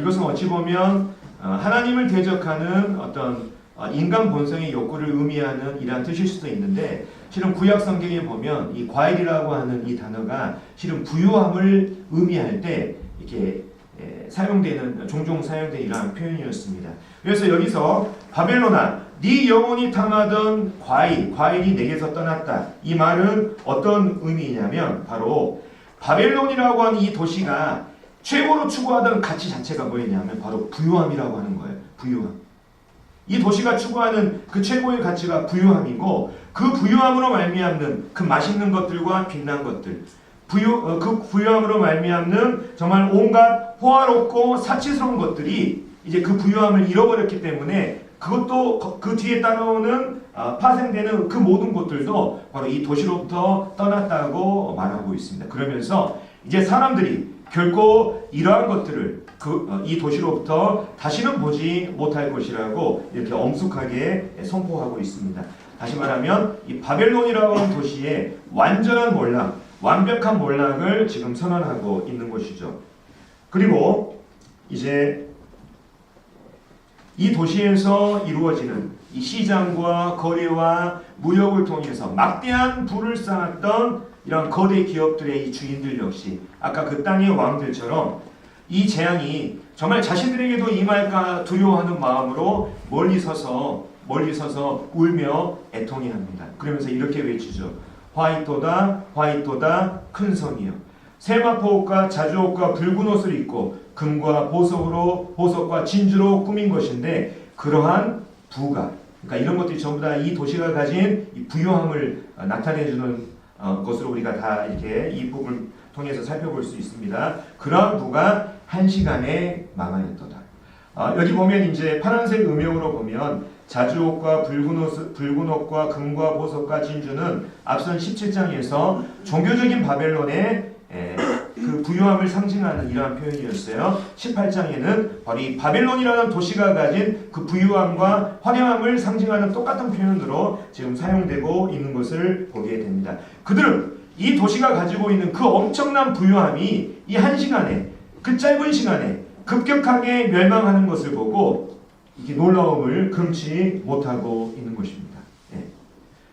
이것은 어찌 보면 하나님을 대적하는 어떤 인간 본성의 욕구를 의미하는 이러한 뜻일 수도 있는데, 실은 구약 성경에 보면 이 과일이라고 하는 이 단어가 실은 부유함을 의미할 때 이렇게 종종 사용되는 이러한 표현이었습니다. 그래서 여기서 바벨론아, 네 영혼이 탐하던 과일이 내게서 떠났다. 이 말은 어떤 의미냐면 바로 바벨론이라고 하는 이 도시가 최고로 추구하던 가치 자체가 뭐였냐면 바로 부유함이라고 하는 거예요. 부유함. 이 도시가 추구하는 그 최고의 가치가 부유함이고, 그 부유함으로 말미암는 그 맛있는 것들과 빛난 것들, 그 부유함으로 말미암는 정말 온갖 호화롭고 사치스러운 것들이 이제 그 부유함을 잃어버렸기 때문에 그것도 그 뒤에 따라오는 파생되는 그 모든 것들도 바로 이 도시로부터 떠났다고 말하고 있습니다. 그러면서 이제 사람들이 결코 이러한 것들을 이 도시로부터 다시는 보지 못할 것이라고 이렇게 엄숙하게 선포하고 있습니다. 다시 말하면 이 바벨론이라고 하는 도시의 완전한 몰락, 완벽한 몰락을 지금 선언하고 있는 것이죠. 그리고 이제 이 도시에서 이루어지는 이 시장과 거래와 무역을 통해서 막대한 부를 쌓았던 이런 거대 기업들의 이 주인들 역시 아까 그 땅의 왕들처럼 이 재앙이 정말 자신들에게도 임할까 두려워하는 마음으로 멀리 서서 울며 애통해합니다. 그러면서 이렇게 외치죠. 화이토다 화이토다 큰 성이여, 세마포옷과 자주옷과 붉은 옷을 입고 금과 보석과 진주로 꾸민 것인데, 그러한 부가, 그러니까 이런 것들이 전부 다 이 도시가 가진 이 부유함을 나타내주는 것으로 우리가 다 이렇게 이 부분을 통해서 살펴볼 수 있습니다. 그러한 부가 한시간에 망하였도다. 여기 보면 이제 파란색 음영으로 보면 자주옷과 붉은 옷과 금과 보석과 진주는 앞선 17장에서 종교적인 바벨론의 그 부유함을 상징하는 이러한 표현이었어요. 18장에는 바로 이 바벨론이라는 도시가 가진 그 부유함과 화려함을 상징하는 똑같은 표현으로 지금 사용되고 있는 것을 보게 됩니다. 그들은 이 도시가 가지고 있는 그 엄청난 부유함이 이 한 시간에, 그 짧은 시간에 급격하게 멸망하는 것을 보고 이게 놀라움을 금치 못하고 있는 것입니다.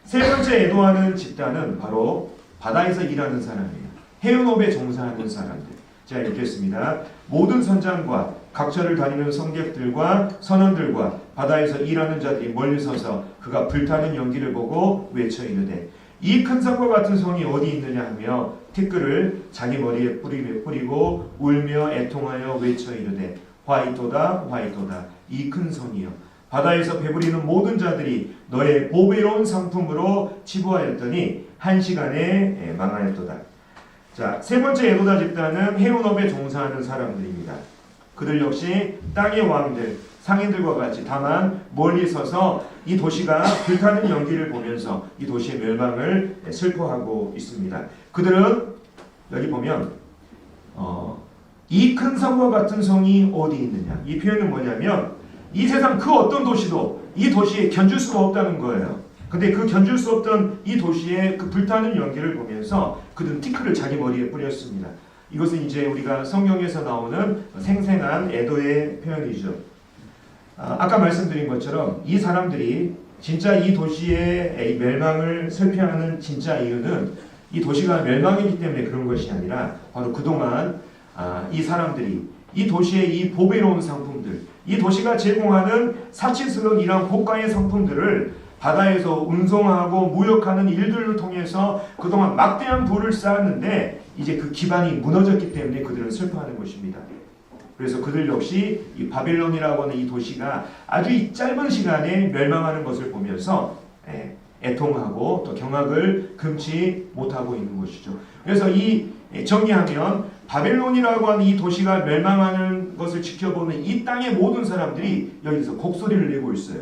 세 번째 애도하는 집단은 바로 바다에서 일하는 사람이에요. 해운업에 종사하는 사람들. 제가 읽겠습니다. 모든 선장과 각처를 다니는 성객들과 선원들과 바다에서 일하는 자들이 멀리 서서 그가 불타는 연기를 보고 외쳐 이르되, 이 큰 성과 같은 성이 어디 있느냐 하며 티끌을 자기 머리에 뿌리고 울며 애통하여 외쳐 이르되, 화이토다 화이토다 이 큰 성이여, 바다에서 배부리는 모든 자들이 너의 보배로운 상품으로 치부하였더니 한 시간에 망하였도다. 자, 세 번째 애도다 집단은 해운업에 종사하는 사람들입니다. 그들 역시 땅의 왕들, 상인들과 같이 다만 멀리 서서 이 도시가 불타는 연기를 보면서 이 도시의 멸망을 슬퍼하고 있습니다. 그들은 여기 보면 이 큰 성과 같은 성이 어디 있느냐, 이 표현은 뭐냐면 이 세상 그 어떤 도시도 이 도시에 견줄 수가 없다는 거예요. 근데 그 견줄 수 없던 이 도시의 그 불타는 연기를 보면서 그들은 티끌을 자기 머리에 뿌렸습니다. 이것은 이제 우리가 성경에서 나오는 생생한 애도의 표현이죠. 아까 말씀드린 것처럼 이 사람들이 진짜 이 도시의 멸망을 슬퍼하는 진짜 이유는 이 도시가 멸망이기 때문에 그런 것이 아니라 바로 그동안 이 사람들이 이 도시의 이 보배로운 상품들, 이 도시가 제공하는 사치스러운 이러한 고가의 상품들을 바다에서 운송하고 무역하는 일들을 통해서 그동안 막대한 부를 쌓았는데 이제 그 기반이 무너졌기 때문에 그들은 슬퍼하는 것입니다. 그래서 그들 역시 이 바벨론이라고 하는 이 도시가 아주 이 짧은 시간에 멸망하는 것을 보면서 애통하고 또 경악을 금치 못하고 있는 것이죠. 그래서 이 정리하면 바벨론이라고 하는 이 도시가 멸망하는 것을 지켜보는 이 땅의 모든 사람들이 여기서 곡소리를 내고 있어요.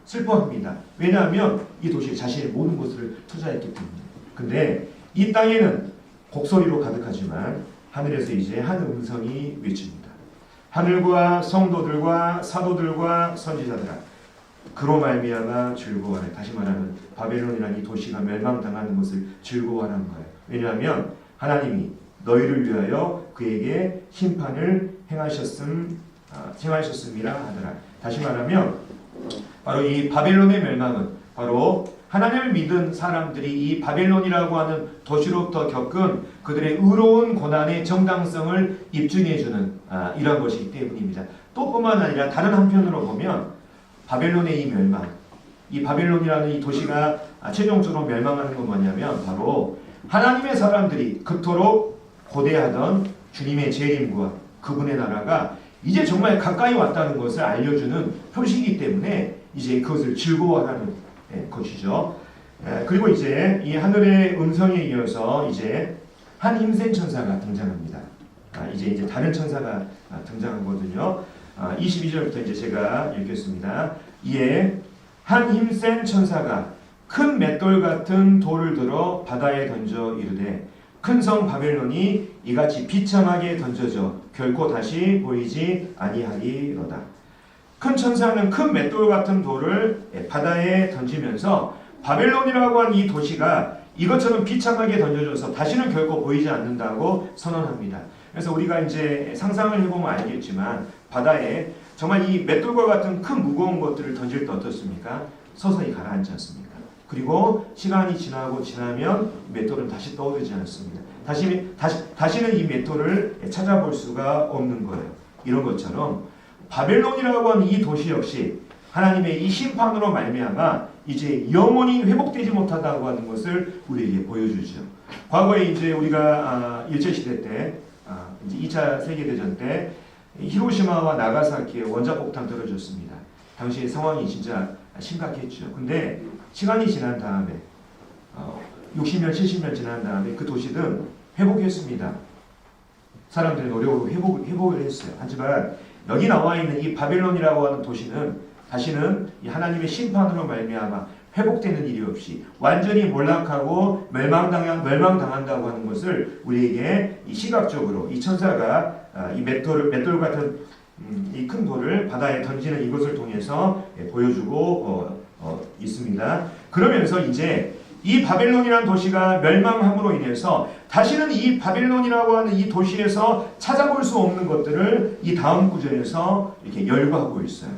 슬퍼합니다. 왜냐하면 이 도시에 자신의 모든 것을 투자했기 때문에. 근데 이 땅에는 곡소리로 가득하지만 하늘에서 이제 한 음성이 외칩니다. 하늘과 성도들과 사도들과 선지자들아, 그로 말미암아 즐거워하라. 다시 말하면 바벨론이라는 이 도시가 멸망당하는 것을 즐거워하는 거예요. 왜냐하면 하나님이 너희를 위하여 그에게 심판을 행하셨음이라 하더라. 다시 말하면 바로 이 바벨론의 멸망은 바로 하나님을 믿은 사람들이 이 바벨론이라고 하는 도시로부터 겪은 그들의 의로운 고난의 정당성을 입증해주는 이런 것이기 때문입니다. 또 뿐만 아니라 다른 한편으로 보면 바벨론의 이 멸망, 이 바벨론이라는 이 도시가 최종적으로 멸망하는 건 뭐냐면 바로 하나님의 사람들이 그토록 고대하던 주님의 재림과 그분의 나라가 이제 정말 가까이 왔다는 것을 알려주는 표시이기 때문에 이제 그것을 즐거워하는 것이죠. 그리고 이제 이 하늘의 음성에 이어서 이제 한 힘센 천사가 등장합니다. 이제 다른 천사가 등장하거든요. 22절부터 이제 제가 읽겠습니다. 이에 한 힘센 천사가 큰 맷돌 같은 돌을 들어 바다에 던져 이르되 큰 성 바벨론이 이같이 비참하게 던져져 결코 다시 보이지 아니하리로다. 큰 천사는 큰 맷돌 같은 돌을 바다에 던지면서 바벨론이라고 하는 이 도시가 이것처럼 비참하게 던져져서 다시는 결코 보이지 않는다고 선언합니다. 그래서 우리가 이제 상상을 해보면 알겠지만 바다에 정말 이 맷돌과 같은 큰 무거운 것들을 던질 때 어떻습니까? 서서히 가라앉지 않습니까? 그리고 시간이 지나면 맷돌은 다시 떠오르지 않습니다. 다시는 이 맷돌을 찾아볼 수가 없는 거예요. 이런 것처럼 바벨론이라고 하는 이 도시 역시 하나님의 이 심판으로 말미암아 이제 영원히 회복되지 못하다고 하는 것을 우리에게 보여주죠. 과거에 이제 우리가 일제시대 때, 이제 2차 세계대전 때 히로시마와 나가사키에 원자폭탄 떨어졌습니다. 당시 상황이 진짜 심각했죠. 근데 시간이 지난 다음에 60년, 70년 지난 다음에 그 도시는 회복했습니다. 사람들의 노력으로 회복을 했어요. 하지만 여기 나와 있는 이 바벨론이라고 하는 도시는 다시는 이 하나님의 심판으로 말미암아 회복되는 일이 없이 완전히 몰락하고 멸망당한다고 하는 것을 우리에게 이 시각적으로 이 천사가 이 맷돌 같은 이 큰 돌을 바다에 던지는 이것을 통해서 보여주고 있습니다. 그러면서 이제 이 바벨론이라는 도시가 멸망함으로 인해서 다시는 이 바벨론이라고 하는 이 도시에서 찾아볼 수 없는 것들을 이 다음 구절에서 이렇게 열거하고 있어요.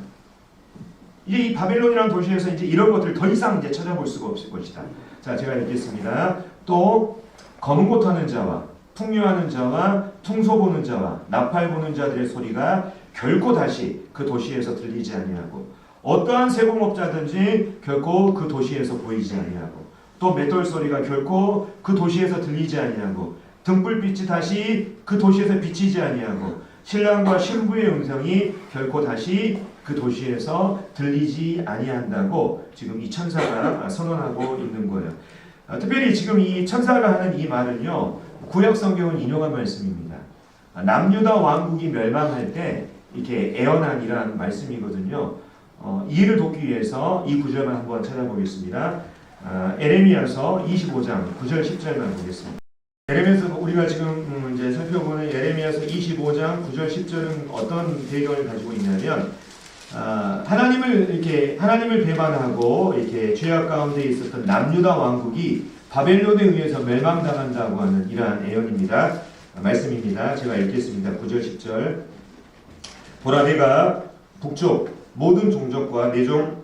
이제 이 바벨론이라는 도시에서 이제 이런 것들을 더 이상 이제 찾아볼 수가 없을 것이다. 자, 제가 읽겠습니다. 또 검은 옷 하는 자와 풍류하는 자와 퉁소 보는 자와 나팔 부는 자들의 소리가 결코 다시 그 도시에서 들리지 아니하고 어떠한 세공업자든지 결코 그 도시에서 보이지 아니하고 또 맷돌 소리가 결코 그 도시에서 들리지 아니하고 등불빛이 다시 그 도시에서 비치지 아니하고 신랑과 신부의 음성이 결코 다시 그 도시에서 들리지 아니한다고 지금 이 천사가 선언하고 있는 거예요. 특별히 지금 이 천사가 하는 이 말은요, 구약 성경을 인용한 말씀입니다. 남유다 왕국이 멸망할 때 이렇게 애언한이라는 말씀이거든요. 이해를 돕기 위해서 이 구절만 한번 찾아보겠습니다. 에레미야서 25장 9절 10절만 보겠습니다. 예레미야서 우리가 지금 이제 살펴보는 예레미야서 25장 9절 10절은 어떤 배경을 가지고 있냐면 하나님을 배반하고 이렇게 죄악 가운데 있었던 남유다 왕국이 바벨론에 의해서 멸망당한다고 하는 이러한 애언입니다. 말씀입니다. 제가 읽겠습니다. 9절 10절. 보라, 내가 북쪽 모든 종족과 내종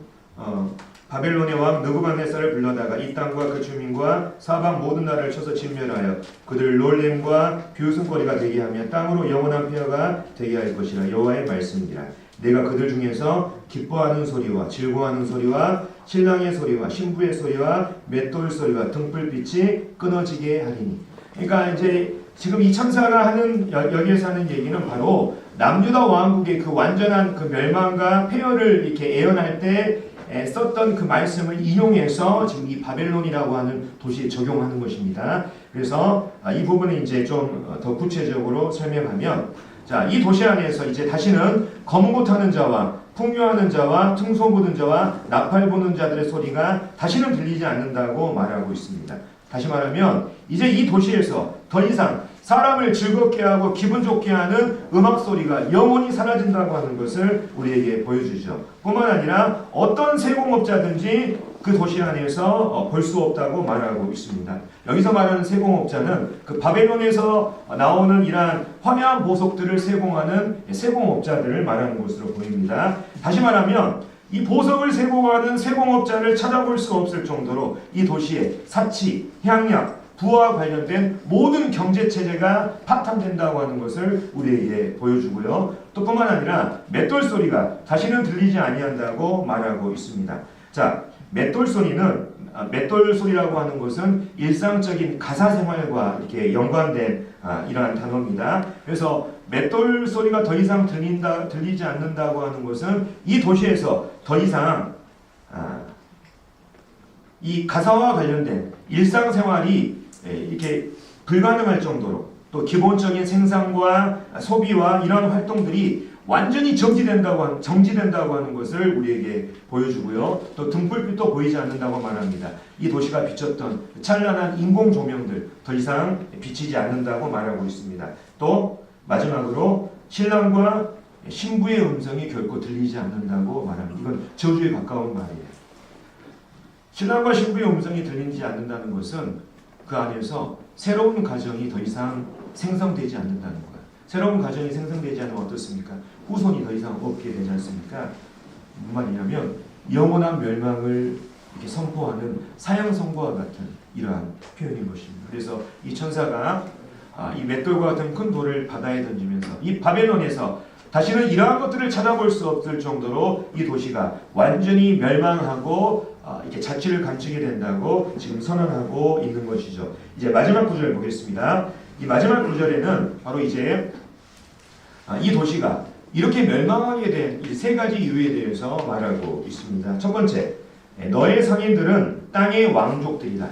바벨론의 왕 느부갓네살을 불러다가 이 땅과 그 주민과 사방 모든 나라를 쳐서 진멸하여 그들 놀램과 비웃음거리가 되게 하며 땅으로 영원한 폐허가 되게 할 것이라. 여호와의 말씀이라. 내가 그들 중에서 기뻐하는 소리와 즐거워하는 소리와 신랑의 소리와 신부의 소리와 맷돌 소리와 등불빛이 끊어지게 하리니. 그러니까 이제 지금 이 천사가 하는 여기에서 하는 얘기는 바로 남유다 왕국의 그 완전한 그 멸망과 폐허를 이렇게 예언할 때 썼던 그 말씀을 이용해서 지금 이 바벨론이라고 하는 도시에 적용하는 것입니다. 그래서 이 부분을 이제 좀 더 구체적으로 설명하면, 자, 이 도시 안에서 이제 다시는 검고 타는 자와 풍요하는 자와 퉁소 부는 자와 나팔 부는 자들의 소리가 다시는 들리지 않는다고 말하고 있습니다. 다시 말하면 이제 이 도시에서 더 이상 사람을 즐겁게 하고 기분 좋게 하는 음악 소리가 영원히 사라진다고 하는 것을 우리에게 보여주죠. 뿐만 아니라 어떤 세공업자든지 그 도시 안에서 볼 수 없다고 말하고 있습니다. 여기서 말하는 세공업자는 그 바벨론에서 나오는 이러한 화려한 보석들을 세공하는 세공업자들을 말하는 것으로 보입니다. 다시 말하면 이 보석을 세공하는 세공업자를 찾아볼 수 없을 정도로 이 도시에 사치, 향약, 부와 관련된 모든 경제체제가 파탄된다고 하는 것을 우리에게 보여주고요. 또 뿐만 아니라 맷돌 소리가 다시는 들리지 아니한다고 말하고 있습니다. 자, 맷돌 소리라고 하는 것은 일상적인 가사 생활과 이렇게 연관된 이러한 단어입니다. 그래서 맷돌 소리가 더 이상 들리지 않는다고 하는 것은 이 도시에서 더 이상 이 가사와 관련된 일상생활이 이렇게 불가능할 정도로, 또 기본적인 생산과 소비와 이런 활동들이 완전히 정지된다고 하는 것을 우리에게 보여주고요. 또 등불빛도 보이지 않는다고 말합니다. 이 도시가 비쳤던 찬란한 인공 조명들 더 이상 비치지 않는다고 말하고 있습니다. 또 마지막으로 신랑과 신부의 음성이 결코 들리지 않는다고 말합니다. 이건 저주에 가까운 말이에요. 신랑과 신부의 음성이 들리지 않는다는 것은 그 안에서 새로운 가정이 더 이상 생성되지 않는다는 거예요. 새로운 가정이 생성되지 않으면 어떻습니까? 후손이 더 이상 없게 되지 않습니까? 무슨 말이냐면 영원한 멸망을 이렇게 선포하는 사형 선고와 같은 이러한 표현인 것입니다. 그래서 이 천사가 이 맷돌과 같은 큰 돌을 바다에 던지면서 이 바벨론에서 다시는 이러한 것들을 찾아볼 수 없을 정도로 이 도시가 완전히 멸망하고 이렇게 자취를 감추게 된다고 지금 선언하고 있는 것이죠. 이제 마지막 구절 보겠습니다. 이 마지막 구절에는 바로 이제 이 도시가 이렇게 멸망하게 된 이 세 가지 이유에 대해서 말하고 있습니다. 첫 번째, 너의 상인들은 땅의 왕족들이다.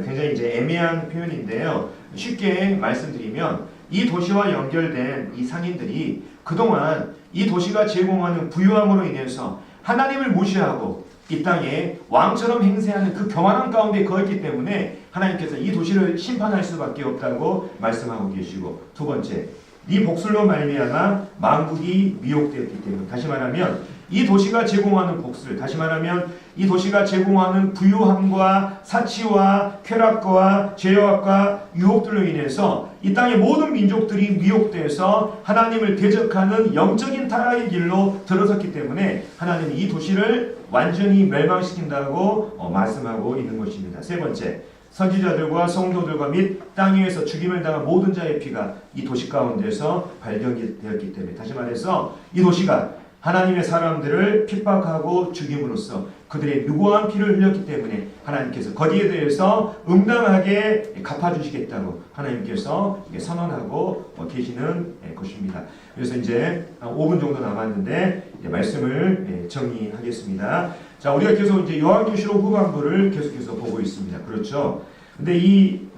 굉장히 이제 애매한 표현인데요. 쉽게 말씀드리면 이 도시와 연결된 이 상인들이 그동안 이 도시가 제공하는 부유함으로 인해서 하나님을 무시하고 이 땅에 왕처럼 행세하는 그 교만한 가운데 거했기 때문에 하나님께서 이 도시를 심판할 수밖에 없다고 말씀하고 계시고, 두 번째, 네 복술로 말미암아 만국이 미혹되었기 때문에, 다시 말하면 이 도시가 제공하는 복술, 다시 말하면 이 도시가 제공하는 부유함과 사치와 쾌락과 죄악과 유혹들로 인해서 이 땅의 모든 민족들이 미혹돼서 하나님을 대적하는 영적인 타락의 길로 들어섰기 때문에 하나님이 이 도시를 완전히 멸망시킨다고 말씀하고 있는 것입니다. 세 번째, 선지자들과 성도들과 및 땅 위에서 죽임을 당한 모든 자의 피가 이 도시 가운데서 발견이 되었기 때문에, 다시 말해서 이 도시가 하나님의 사람들을 핍박하고 죽임으로써 그들의 무고한 피를 흘렸기 때문에 하나님께서 거기에 대해서 응당하게 갚아주시겠다고 하나님께서 선언하고 계시는 것입니다. 그래서 이제 5분 정도 남았는데 이제 말씀을 정리하겠습니다. 자, 우리가 계속 이제 요한계시록 후반부를 계속해서 보고 있습니다. 그렇죠? 근데 이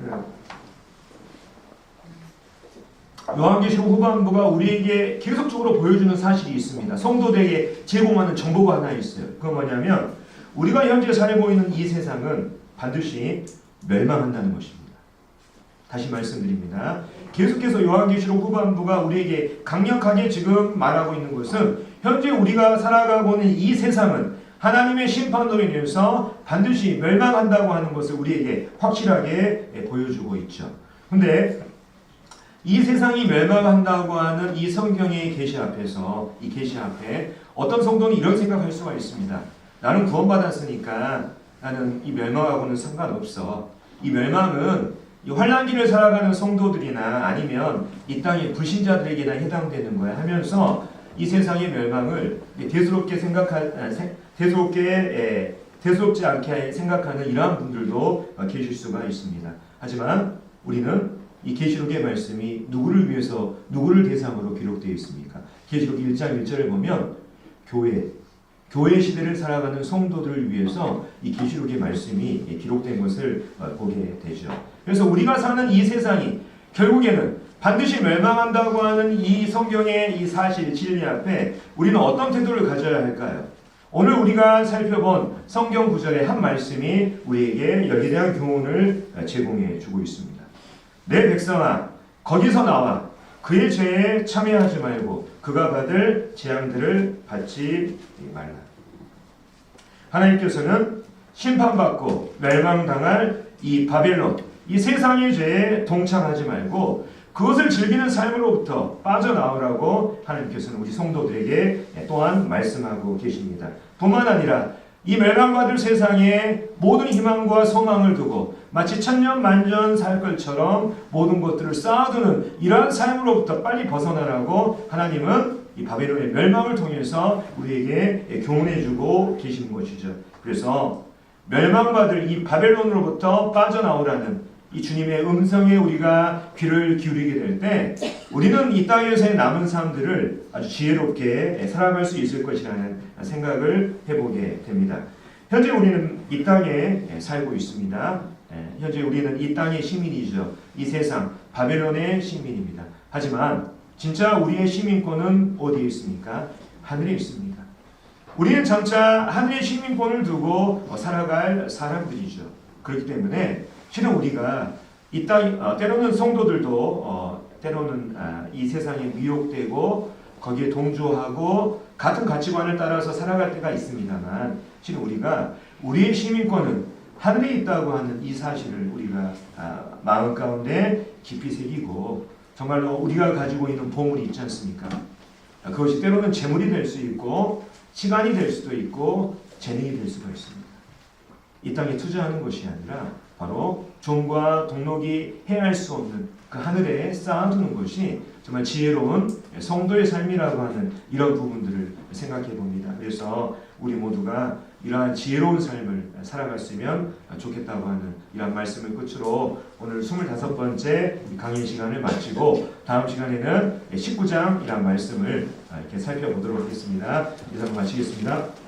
요한계시록 후반부가 우리에게 계속적으로 보여주는 사실이 있습니다. 성도들에게 제공하는 정보가 하나 있어요. 그건 뭐냐면 우리가 현재 살고 있는 이 세상은 반드시 멸망한다는 것입니다. 다시 말씀드립니다. 계속해서 요한계시록 후반부가 우리에게 강력하게 지금 말하고 있는 것은 현재 우리가 살아가고 있는 이 세상은 하나님의 심판으로 인해서 반드시 멸망한다고 하는 것을 우리에게 확실하게 보여주고 있죠. 근데 이 세상이 멸망한다고 하는 이 성경의 계시 앞에서, 이 계시 앞에 어떤 성도는 이런 생각할 수가 있습니다. 나는 구원받았으니까 나는 이 멸망하고는 상관없어. 이 멸망은 이 환난기를 살아가는 성도들이나 아니면 이 땅의 불신자들에게나 해당되는 거야 하면서 이 세상의 멸망을 대수롭지 않게 생각하는 이러한 분들도 계실 수가 있습니다. 하지만 우리는 이 계시록의 말씀이 누구를 위해서, 누구를 대상으로 기록되어 있습니까? 계시록 1장 1절을 보면 교회 시대를 살아가는 성도들을 위해서 이 계시록의 말씀이 기록된 것을 보게 되죠. 그래서 우리가 사는 이 세상이 결국에는 반드시 멸망한다고 하는 이 성경의 이 사실, 진리 앞에 우리는 어떤 태도를 가져야 할까요? 오늘 우리가 살펴본 성경 구절의 한 말씀이 우리에게 여기에 대한 교훈을 제공해 주고 있습니다. 내 백성아, 거기서 나와 그의 죄에 참여하지 말고 그가 받을 재앙들을 받지 말라. 하나님께서는 심판받고 멸망당할 이 바벨론, 이 세상의 죄에 동참하지 말고 그것을 즐기는 삶으로부터 빠져나오라고 하나님께서는 우리 성도들에게 또한 말씀하고 계십니다. 뿐만 아니라 이 멸망받을 세상에 모든 희망과 소망을 두고 마치 천년 만년 살 것처럼 모든 것들을 쌓아두는 이러한 삶으로부터 빨리 벗어나라고 하나님은 이 바벨론의 멸망을 통해서 우리에게 교훈해주고 계시는 것이죠. 그래서 멸망받을 이 바벨론으로부터 빠져나오라는 이 주님의 음성에 우리가 귀를 기울이게 될 때 우리는 이 땅에서의 남은 삶들을 아주 지혜롭게 살아갈 수 있을 것이라는 생각을 해보게 됩니다. 현재 우리는 이 땅에 살고 있습니다. 현재 우리는 이 땅의 시민이죠. 이 세상 바벨론의 시민입니다. 하지만 진짜 우리의 시민권은 어디에 있습니까? 하늘에 있습니다. 우리는 장차 하늘의 시민권을 두고 살아갈 사람들이죠. 그렇기 때문에 실은 우리가 이 땅 때로는 성도들도 때로는 이 세상에 미혹되고 거기에 동조하고 같은 가치관을 따라서 살아갈 때가 있습니다만 실은 우리가 우리의 시민권은 하늘에 있다고 하는 이 사실을 우리가 마음 가운데 깊이 새기고 정말로 우리가 가지고 있는 보물이 있지 않습니까? 그것이 때로는 재물이 될 수 있고 시간이 될 수도 있고 재능이 될 수가 있습니다. 이 땅에 투자하는 것이 아니라 바로 종과 동록이 해할 수 없는 그 하늘에 쌓아두는 것이 정말 지혜로운 성도의 삶이라고 하는 이런 부분들을 생각해 봅니다. 그래서 우리 모두가 이러한 지혜로운 삶을 살아갔으면 좋겠다고 하는 이러한 말씀을 끝으로 오늘 25번째 강의 시간을 마치고 다음 시간에는 19장 이란 말씀을 이렇게 살펴보도록 하겠습니다. 이상 마치겠습니다.